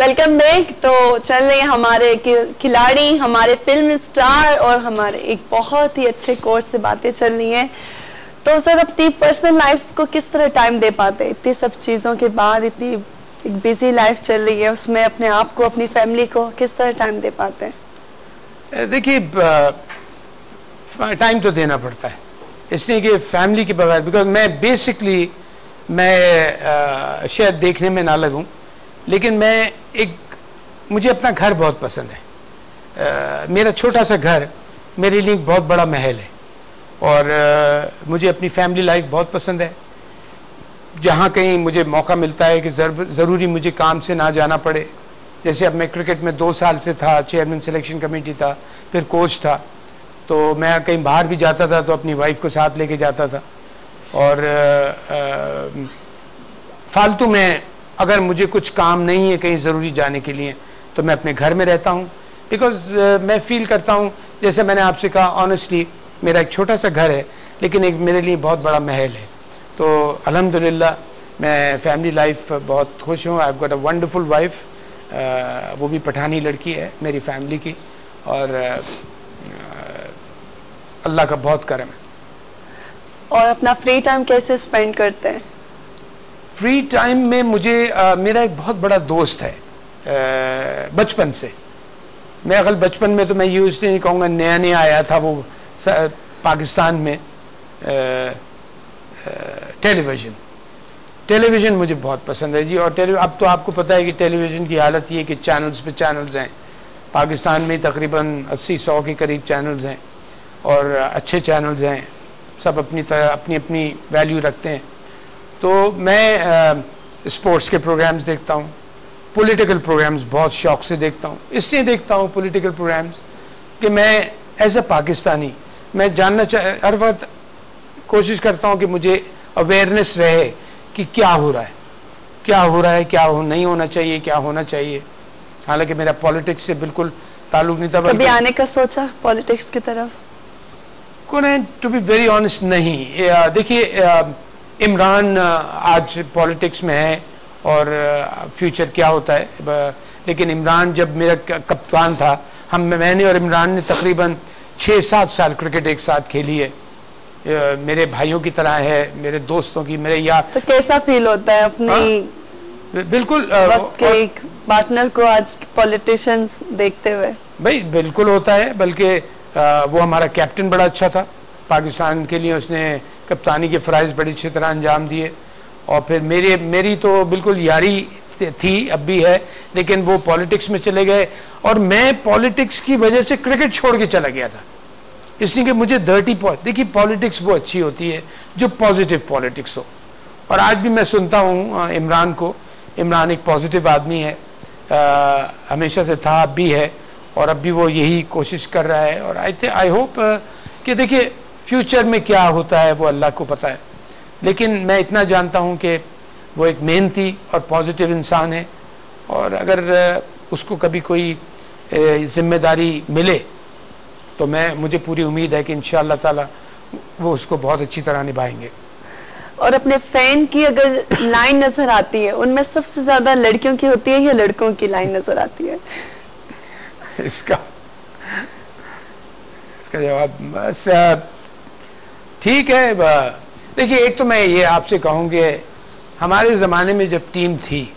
Welcome back. तो चल रहे हैं हमारे खिलाड़ी, हमारे फिल्म स्टार और हमारे एक बहुत ही अच्छे कोच से बातें चल रही हैं। तो सर, अपनी पर्सनल लाइफ को किस तरह टाइम दे पाते हैं? इतनी सब चीज़ों के बाद इतनी एक बिजी लाइफ चल रही है, उसमें अपने आप को, अपनी फैमिली को किस तरह टाइम दे पाते हैं? देखिए, टाइम तो देना पड़ता है, इसलिए कि फैमिली के बगैर, बिकॉज मैं बेसिकली शायद देखने में ना लगूं, लेकिन मुझे अपना घर बहुत पसंद है। मेरा छोटा सा घर मेरे लिए बहुत बड़ा महल है, और मुझे अपनी फैमिली लाइफ बहुत पसंद है। जहाँ कहीं मुझे मौका मिलता है कि ज़रूरी मुझे काम से ना जाना पड़े, जैसे अब मैं क्रिकेट में 2 साल से था, चेयरमैन सिलेक्शन कमेटी था, फिर कोच था, तो मैं कहीं बाहर भी जाता था तो अपनी वाइफ को साथ लेके जाता था। और फालतू में अगर मुझे कुछ काम नहीं है कहीं ज़रूरी जाने के लिए, तो मैं अपने घर में रहता हूँ, बिकॉज मैं फील करता हूँ, जैसे मैंने आपसे कहा, ऑनेस्टली मेरा एक छोटा सा घर है, लेकिन एक मेरे लिए बहुत बड़ा महल है। तो अल्हम्दुलिल्लाह मैं फैमिली लाइफ बहुत खुश हूँ। I have got a wonderful wife, वो भी पठानी लड़की है मेरी फैमिली की, और अल्लाह का बहुत करम है। और अपना फ्री टाइम कैसे स्पेंड करते हैं? फ्री टाइम में मुझे मेरा एक बहुत बड़ा दोस्त है बचपन से। मैं अगर बचपन में, तो मैं यूज नहीं कहूँगा, नया नया आया था वो पाकिस्तान में टेलीविज़न मुझे बहुत पसंद है जी। और अब तो आपको पता है कि टेलीविज़न की हालत ये है कि चैनल्स पे चैनल्स हैं। पाकिस्तान में तकरीबन 80-100 के करीब चैनल्स हैं, और अच्छे चैनल्स हैं, सब अपनी अपनी वैल्यू रखते हैं। तो मैं स्पोर्ट्स के प्रोग्राम्स देखता हूँ, पॉलिटिकल प्रोग्राम्स बहुत शौक से देखता हूँ। इसलिए देखता हूँ पॉलिटिकल प्रोग्राम्स कि मैं एज ए पाकिस्तानी मैं जानना हर वक्त कोशिश करता हूँ कि मुझे अवेयरनेस रहे कि क्या हो रहा है, क्या नहीं होना चाहिए, क्या होना चाहिए। हालांकि मेरा पॉलिटिक्स से बिल्कुल ताल्लुक नहीं था। कभी आने का सोचा पॉलिटिक्स की तरफ? टू बी वेरी ऑनेस्ट, नहीं। देखिए, इमरान आज पॉलिटिक्स में है, और फ्यूचर क्या होता है, लेकिन इमरान जब मेरा कप्तान था, मैंने और इमरान ने तकरीबन 6-7 साल क्रिकेट एक साथ खेली है। मेरे भाइयों की तरह है, मेरे दोस्तों की, मेरे यार। तो कैसा फील होता है अपनी बिल्कुल वक्त के एक पार्टनर को आज पॉलिटिशियंस देखते हुए? भाई बिल्कुल होता है, बल्कि वो हमारा कैप्टन बड़ा अच्छा था पाकिस्तान के लिए, उसने कप्तानी के फ़राइज़ बड़ी अच्छी तरह अंजाम दिए। और फिर मेरी तो बिल्कुल यारी थी, अब भी है, लेकिन वो पॉलिटिक्स में चले गए, और मैं पॉलिटिक्स की वजह से क्रिकेट छोड़ के चला गया था, इसलिए कि मुझे देखिए पॉलिटिक्स वो अच्छी होती है जो पॉजिटिव पॉलिटिक्स हो। और आज भी मैं सुनता हूँ इमरान को, इमरान एक पॉजिटिव आदमी है, हमेशा से था, अब भी है, और अब भी वो यही कोशिश कर रहा है। और आई होप कि देखिए फ्यूचर में क्या होता है वो अल्लाह को पता है, लेकिन मैं इतना जानता हूँ कि वो एक मेहनती और पॉजिटिव इंसान है, और अगर उसको कभी कोई जिम्मेदारी मिले तो मुझे पूरी उम्मीद है कि इंशाअल्लाह ताला वो उसको बहुत अच्छी तरह निभाएंगे। और अपने फैन की अगर लाइन नजर आती है, उनमें सबसे ज्यादा लड़कियों की होती है या लड़कों की लाइन नजर आती है? इसका जवाब बस ठीक है। देखिए, एक तो मैं ये आपसे कहूँगी, हमारे ज़माने में जब टीम थी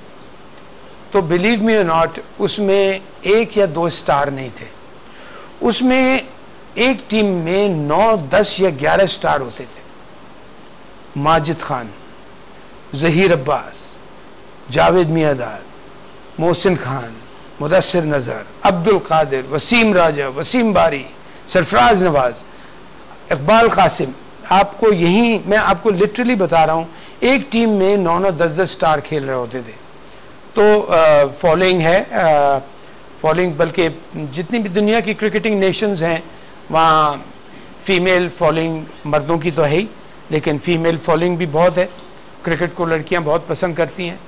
तो बिलीव मी और नॉट, उसमें 1 या 2 स्टार नहीं थे, उसमें एक टीम में 9, 10 या 11 स्टार होते थे। माजिद खान, ज़हीर अब्बास, जावेद मियाँदार, मोहसिन खान, मुदस्सिर नज़र, अब्दुल कादिर, वसीम राजा, वसीम बारी, सरफराज नवाज, इकबाल कासिम। मैं आपको लिटरली बता रहा हूँ, एक टीम में 9-9, 10-10 स्टार खेल रहे होते थे। तो फॉलोइंग है, बल्कि जितनी भी दुनिया की क्रिकेटिंग नेशंस हैं, वहाँ फीमेल फॉलोइंग मर्दों की तो है ही, लेकिन फीमेल फॉलोइंग भी बहुत है। क्रिकेट को लड़कियाँ बहुत पसंद करती हैं,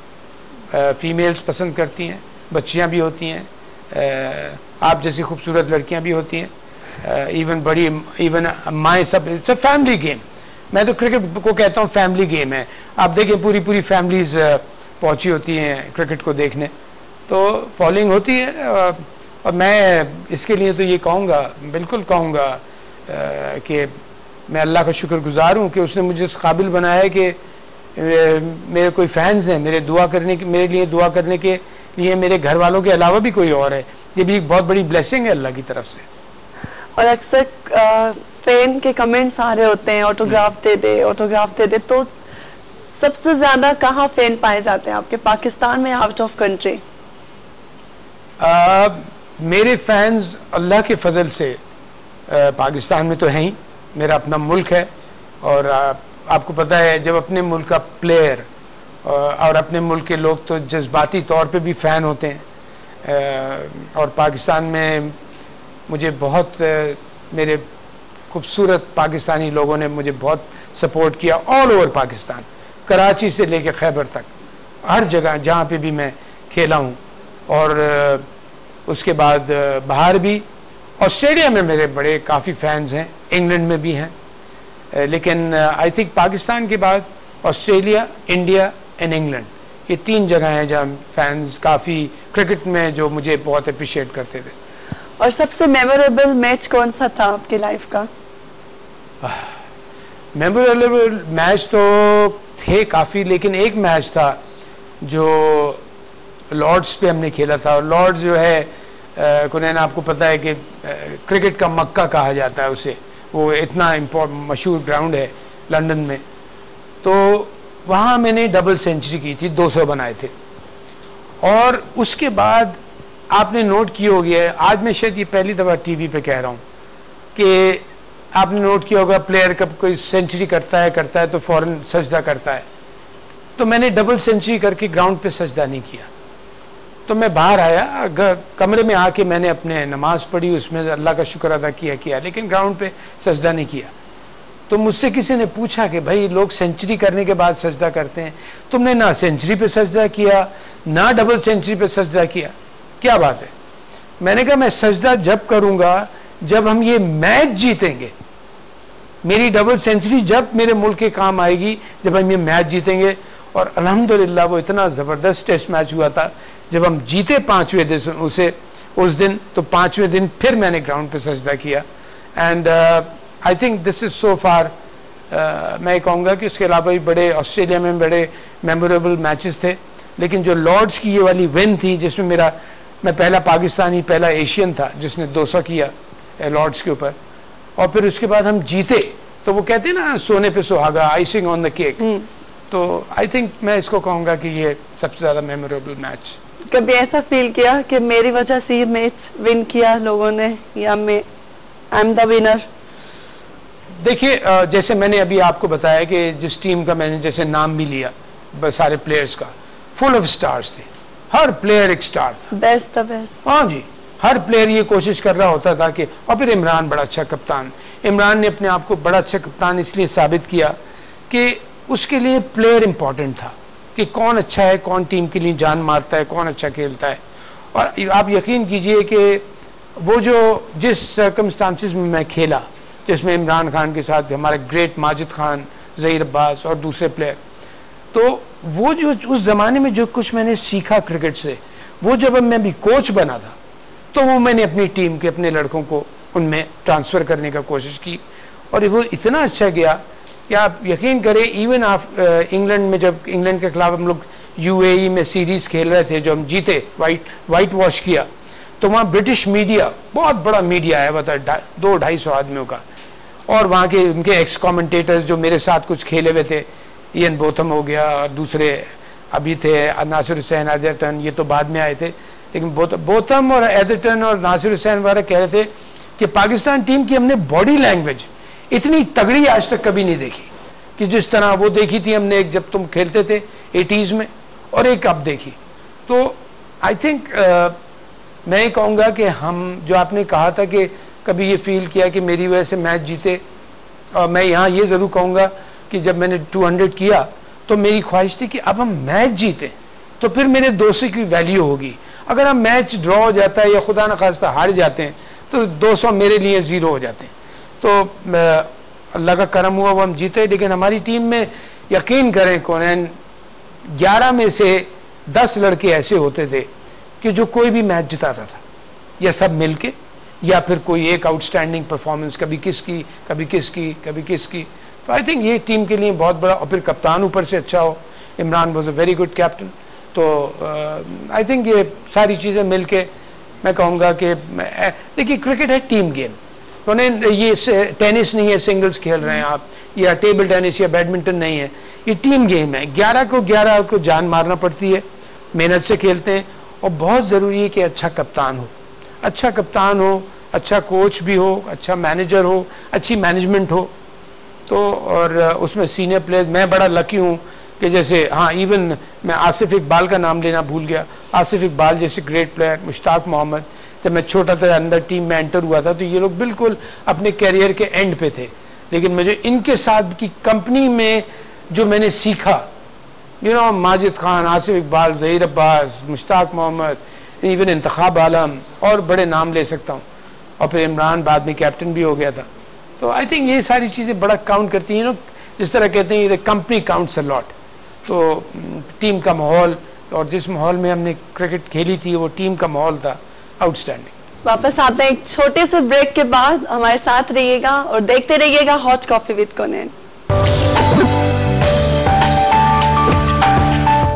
फीमेल्स पसंद करती हैं, बच्चियाँ भी होती हैं, आप जैसी खूबसूरत लड़कियाँ भी होती हैं, इवन माए, सब। It's a family game. मैं तो क्रिकेट को कहता हूँ फैमिली गेम है। आप देखिए पूरी फैमिलीज पहुंची होती हैं क्रिकेट को देखने, तो फॉलोइंग होती है। और मैं इसके लिए तो ये कहूँगा, बिल्कुल कहूँगा कि मैं अल्लाह का शुक्रगुजार हूँ कि उसने मुझे इस काबिल बनाया है कि मेरे कोई फैंस हैं, मेरे लिए दुआ करने के लिए मेरे घर वालों के अलावा भी कोई और है। ये भी एक बहुत बड़ी ब्लेसिंग है अल्लाह की तरफ से। और अक्सर फैन के कमेंट्स आ रहे होते हैं, ऑटोग्राफ दे दे, ऑटोग्राफ दे दे। तो सबसे ज्यादा कहाँ फैन पाए जाते हैं आपके, पाकिस्तान में, आउट ऑफ कंट्री? मेरे फैंस अल्लाह के फजल से पाकिस्तान में तो हैं ही, मेरा अपना मुल्क है। और आपको पता है जब अपने मुल्क का प्लेयर और अपने मुल्क के लोग तो जज्बाती तौर पे भी फ़ैन होते हैं। और पाकिस्तान में मुझे बहुत मेरे खूबसूरत पाकिस्तानी लोगों ने मुझे बहुत सपोर्ट किया, ऑल ओवर पाकिस्तान, कराची से लेकर खैबर तक, हर जगह जहाँ पे भी मैं खेला हूँ। और उसके बाद बाहर भी, ऑस्ट्रेलिया में मेरे बड़े काफ़ी फैंस हैं, इंग्लैंड में भी हैं, लेकिन आई थिंक पाकिस्तान के बाद ऑस्ट्रेलिया, इंडिया एंड इंग्लैंड, ये 3 जगह हैं जहाँ फैंस काफ़ी क्रिकेट में जो मुझे बहुत अप्रिशिएट करते थे। और सबसे मेमोरेबल मैच कौन सा था आपकी लाइफ का? मेमोरेबल मैच तो थे काफ़ी, लेकिन एक मैच था जो लॉर्ड्स पे हमने खेला था। और लॉर्ड्स जो है कुनैन, आपको पता है कि क्रिकेट का मक्का कहा जाता है उसे, वो इतना मशहूर ग्राउंड है लंदन में। तो वहाँ मैंने डबल सेंचुरी की थी, 200 बनाए थे। और उसके बाद आपने नोट किया होगी, आज मैं शायद ये पहली दफ़ा टीवी पे कह रहा हूँ कि आपने नोट किया होगा, प्लेयर कब कोई सेंचुरी करता है तो फ़ौरन सजदा करता है। तो मैंने डबल सेंचुरी करके ग्राउंड पे सजदा नहीं किया। तो मैं बाहर आया, कमरे में आके मैंने अपने नमाज पढ़ी, उसमें अल्लाह का शुक्र अदा किया, लेकिन ग्राउंड पे सजदा नहीं किया। तो मुझसे किसी ने पूछा कि भाई लोग सेंचुरी करने के बाद सजदा करते हैं, तुमने ना सेंचुरी पे सजदा किया ना डबल सेंचुरी पे सजदा किया, क्या बात है? मैंने कहा मैं सजदा जब करूंगा जब हम ये मैच जीतेंगे, मेरी डबल सेंचुरी जब मेरे मुल्क के काम आएगी, जब हम ये मैच जीतेंगे। और अल्हम्दुलिल्लाह वो इतना ज़बरदस्त टेस्ट मैच हुआ था, जब हम जीते 5वें दिन उस दिन, तो 5वें दिन फिर मैंने ग्राउंड पे सजदा किया। And I think this is so far, मैं कहूँगा कि उसके अलावा भी बड़े ऑस्ट्रेलिया में बड़े मेमोरेबल मैचेस थे, लेकिन जो लॉर्ड्स की ये वाली विन थी जिसमें मैं पहला पाकिस्तानी, पहला एशियन था जिसने 200 किया लॉर्ड्स के ऊपर, और फिर उसके बाद हम जीते, तो वो कहते हैं ना सोने पे सुहागा, आइसिंग ऑन द केक। तो आई थिंक मैं इसको कहूँगा कि ये सबसे ज़्यादा मेमोरेबल मैच। कभी ऐसा फील किया कि मेरी वजह से ये मैच विन किया लोगों ने, या आई एम द विनर? देखिए जैसे मैंने अभी आपको बताया कि जिस टीम का मैंने जैसे नाम भी लिया, सारे प्लेयर्स का, फुल ऑफ स्टार्स थे, हर प्लेयर एक स्टार था, बेस्ट द बेस्ट। हाँ जी, हर प्लेयर ये कोशिश कर रहा होता था कि, और फिर इमरान बड़ा अच्छा कप्तान, इमरान ने अपने आप को बड़ा अच्छा कप्तान इसलिए साबित किया कि उसके लिए प्लेयर इंपॉर्टेंट था कि कौन अच्छा है, कौन टीम के लिए जान मारता है, कौन अच्छा खेलता है। और आप यकीन कीजिए कि वो जो जिस सर्कमस्टांसिस में मैं खेला, जिसमें इमरान खान के साथ हमारे ग्रेट माजिद खान, ज़हीर अब्बास और दूसरे प्लेयर, तो वो जो उस ज़माने में जो कुछ मैंने सीखा क्रिकेट से, वो जब मैं भी कोच बना था तो वो मैंने अपनी टीम के अपने लड़कों को उनमें ट्रांसफ़र करने का कोशिश की, और वो इतना अच्छा गया कि आप यकीन करें, इवन आप इंग्लैंड में, जब इंग्लैंड के खिलाफ हम लोग यूएई में सीरीज़ खेल रहे थे, जो हम जीते, वाइट वॉश किया, तो वहाँ ब्रिटिश मीडिया, बहुत बड़ा मीडिया है, बता 200-250 आदमियों का, और वहाँ के उनके एक्स कमेंटेटर्स जो मेरे साथ कुछ खेले हुए थे, इयन बोथम हो गया, और दूसरे अभी थे नासिर हुसैन, एदरटन, ये तो बाद में आए थे, लेकिन बोथम और एदरटन और नासिर हुसैन वाले कह रहे थे कि पाकिस्तान टीम की हमने बॉडी लैंग्वेज इतनी तगड़ी आज तक कभी नहीं देखी, कि जिस तरह वो देखी थी हमने एक जब तुम खेलते थे 80s में, और एक अब देखी। तो आई थिंक मैं ये कहूँगा कि हम, जो आपने कहा था कि कभी ये फील किया कि मेरी वजह से मैच जीते, और मैं यहाँ ये ज़रूर कहूँगा कि जब मैंने 200 किया तो मेरी ख्वाहिश थी कि अब हम मैच जीतें तो फिर मेरे 200 की वैल्यू होगी। अगर हम मैच ड्रॉ हो जाता है या खुदा न खास्ता हार जाते हैं तो 200 मेरे लिए 0 हो जाते हैं। तो अल्लाह का करम हुआ, वो हम जीते, लेकिन हमारी टीम में यकीन करें कौन 11 में से 10 लड़के ऐसे होते थे कि जो कोई भी मैच जिताता था, या सब मिलके, या फिर कोई एक आउटस्टैंडिंग परफॉर्मेंस, कभी किसकी कभी किसकी कभी किसकी। तो आई थिंक ये टीम के लिए बहुत बड़ा, और फिर कप्तान ऊपर से अच्छा हो, Imran was a very good captain. तो आई थिंक ये सारी चीज़ें मिलके मैं कहूँगा कि देखिए क्रिकेट है टीम गेम, तो ये टेनिस नहीं है सिंगल्स खेल रहे हैं आप, या टेबल टेनिस या बैडमिंटन नहीं है, ये टीम गेम है। 11 को जान मारना पड़ती है, मेहनत से खेलते हैं, और बहुत ज़रूरी है कि अच्छा कप्तान हो, अच्छा कप्तान हो, अच्छा कोच भी हो, अच्छा मैनेजर हो, अच्छी मैनेजमेंट हो। तो और उसमें सीनियर प्लेयर, मैं बड़ा लकी हूँ कि जैसे हाँ, इवन मैं आसिफ इकबाल का नाम लेना भूल गया। आसिफ इकबाल जैसे ग्रेट प्लेयर, मुश्ताक मोहम्मद, जब मैं छोटा था अंदर टीम में एंटर हुआ था तो ये लोग बिल्कुल अपने कैरियर के एंड पे थे, लेकिन मुझे इनके साथ की कंपनी में जो मैंने सीखा, माजिद खान, आसिफ इकबाल, ज़हीर अब्बास, मुश्ताक मोहम्मद, इवन इंतखाब आलम, और बड़े नाम ले सकता हूँ, और फिर इमरान बाद में कैप्टन भी हो गया था। तो आई थिंक ये सारी चीज़ें बड़ा काउंट करती हैं, जिस तरह कहते हैं कंपनी काउंट्स अ लॉट। तो टीम का माहौल, और जिस माहौल में हमने क्रिकेट खेली थी वो टीम का माहौल था आउटस्टैंडिंग। वापस आते हैं एक छोटे से ब्रेक के बाद, हमारे साथ रहिएगा और देखते रहिएगा हॉट कॉफी विद कोनेन।